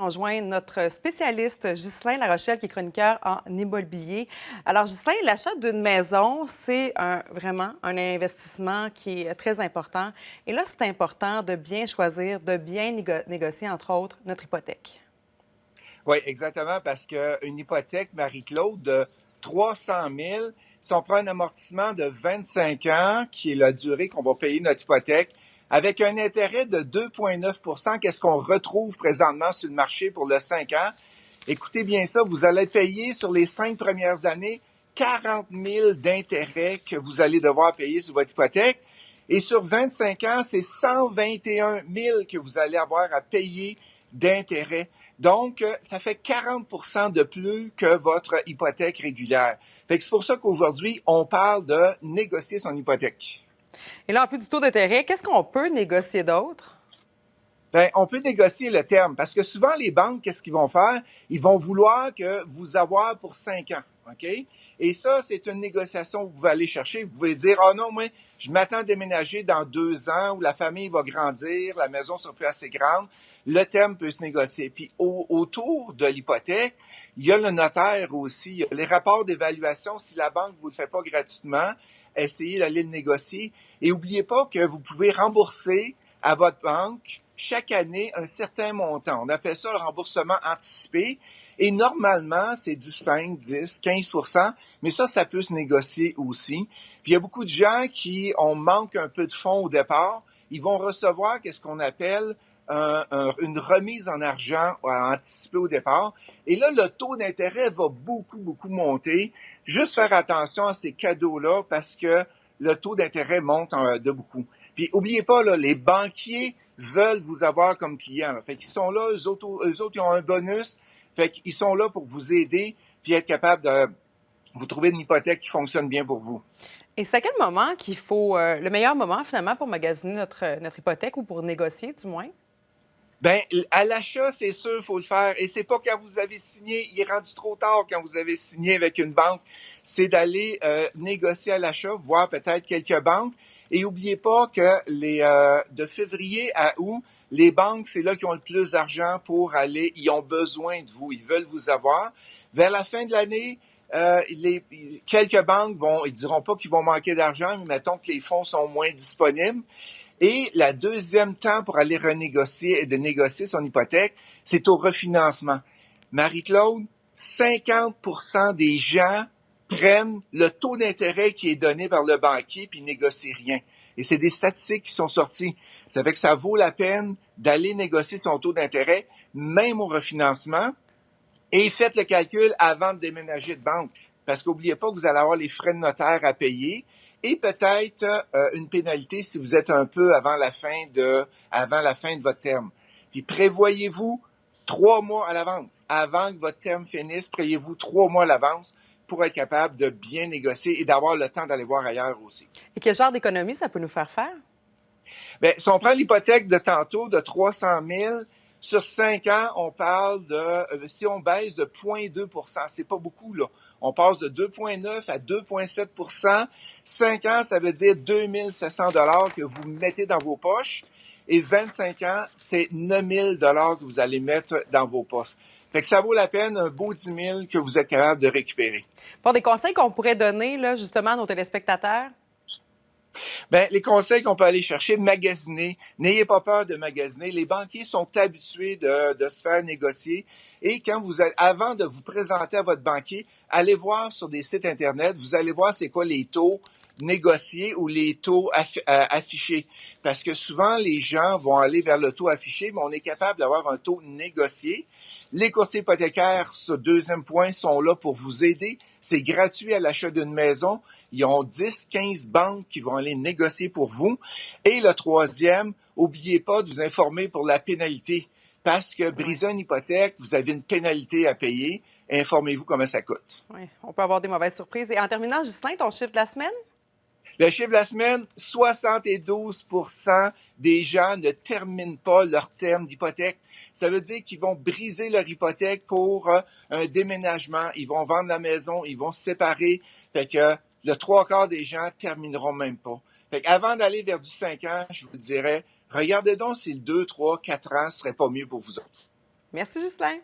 On joint notre spécialiste Ghislain Larochelle, qui est chroniqueur en immobilier. Alors, Ghislain, l'achat d'une maison, c'est vraiment un investissement qui est très important. Et là, c'est important de bien choisir, de bien négocier, entre autres, notre hypothèque. Oui, exactement, parce qu'une hypothèque, Marie-Claude, de 300 000, si on prend un amortissement de 25 ans, qui est la durée qu'on va payer notre hypothèque, avec un intérêt de 2,9 qu'est-ce qu'on retrouve présentement sur le marché pour le 5 ans? Écoutez bien ça, vous allez payer sur les 5 premières années 40 000 d'intérêts que vous allez devoir payer sur votre hypothèque. Et sur 25 ans, c'est 121 000 que vous allez avoir à payer d'intérêts. Donc, ça fait 40 de plus que votre hypothèque régulière. Fait que c'est pour ça qu'aujourd'hui, on parle de négocier son hypothèque. Et là, en plus du taux d'intérêt, qu'est-ce qu'on peut négocier d'autre? Bien, on peut négocier le terme parce que souvent, les banques, qu'est-ce qu'ils vont faire? Ils vont vouloir que vous avoir pour 5 ans. OK? Et ça, c'est une négociation que vous pouvez aller chercher. Vous pouvez dire, oh non, moi, je m'attends à déménager dans 2 ans où la famille va grandir, la maison sera plus assez grande. Le terme peut se négocier. Puis autour de l'hypothèque, il y a le notaire aussi. Il y a les rapports d'évaluation. Si la banque ne vous le fait pas gratuitement, essayez d'aller le négocier. Et n'oubliez pas que vous pouvez rembourser à votre banque chaque année un certain montant. On appelle ça le remboursement anticipé. Et normalement, c'est du 5, 10, 15 mais ça peut se négocier aussi. Puis il y a beaucoup de gens qui manquent un peu de fonds au départ. Ils vont recevoir qu'est-ce qu'on appelle une remise en argent anticipée au départ. Et là, le taux d'intérêt va beaucoup monter. Juste faire attention à ces cadeaux-là parce que le taux d'intérêt monte de beaucoup. Puis, oubliez pas, là, les banquiers veulent vous avoir comme client. Là. Fait qu'ils sont là, eux autres, ils ont un bonus. Fait qu'ils sont là pour vous aider puis être capable de vous trouver une hypothèque qui fonctionne bien pour vous. Et c'est à quel moment qu'il faut, le meilleur moment, finalement, pour magasiner notre hypothèque ou pour négocier, du moins? Ben, à l'achat, c'est sûr, il faut le faire. Et c'est pas quand vous avez signé, il est rendu trop tard quand vous avez signé avec une banque. C'est d'aller négocier à l'achat, voir peut-être quelques banques. Et n'oubliez pas que de février à août, les banques, c'est là qu'ils ont le plus d'argent pour aller. Ils ont besoin de vous. Ils veulent vous avoir. Vers la fin de l'année, quelques banques ils diront pas qu'ils vont manquer d'argent, mais mettons que les fonds sont moins disponibles. Et la deuxième temps pour aller renégocier et de négocier son hypothèque, c'est au refinancement. Marie-Claude, 50% des gens prennent le taux d'intérêt qui est donné par le banquier puis négocient rien. Et c'est des statistiques qui sont sorties. Ça fait que ça vaut la peine d'aller négocier son taux d'intérêt, même au refinancement. Et faites le calcul avant de déménager de banque. Parce qu'oubliez pas que vous allez avoir les frais de notaire à payer et peut-être une pénalité si vous êtes un peu avant la fin de votre terme. Puis prévoyez-vous 3 mois à l'avance. Avant que votre terme finisse, prévoyez-vous 3 mois à l'avance pour être capable de bien négocier et d'avoir le temps d'aller voir ailleurs aussi. Et quel genre d'économie ça peut nous faire faire? Bien, si on prend l'hypothèque de tantôt de 300 000, sur 5 ans, on parle si on baisse de 0,2 c'est pas beaucoup, là. On passe de 2,9 à 2,7 5 ans, ça veut dire 2 700 $ que vous mettez dans vos poches. Et 25 ans, c'est 9 000 $ que vous allez mettre dans vos poches. Fait que ça vaut la peine, un beau 10 000 que vous êtes capable de récupérer. Pour des conseils qu'on pourrait donner, là, justement, à nos téléspectateurs? Ben, les conseils qu'on peut aller chercher, magasiner. N'ayez pas peur de magasiner. Les banquiers sont habitués de se faire négocier. Et avant de vous présenter à votre banquier, allez voir sur des sites Internet, vous allez voir c'est quoi les taux négociés ou les taux affichés. Parce que souvent, les gens vont aller vers le taux affiché, mais on est capable d'avoir un taux négocié. Les courtiers hypothécaires, ce deuxième point, sont là pour vous aider. C'est gratuit à l'achat d'une maison. Ils ont 10, 15 banques qui vont aller négocier pour vous. Et le troisième, n'oubliez pas de vous informer pour la pénalité. Parce que briser une hypothèque, vous avez une pénalité à payer. Informez-vous comment ça coûte. Oui, on peut avoir des mauvaises surprises. Et en terminant, Justin, ton chiffre de la semaine? Le chiffre de la semaine, 72 des gens ne terminent pas leur terme d'hypothèque. Ça veut dire qu'ils vont briser leur hypothèque pour un déménagement. Ils vont vendre la maison, ils vont se séparer. Fait que le 3/4 des gens termineront même pas. Fait qu'avant d'aller vers du 5 ans, je vous dirais, regardez donc si le 2, 3, 4 ans serait pas mieux pour vous autres. Merci, Ghislain.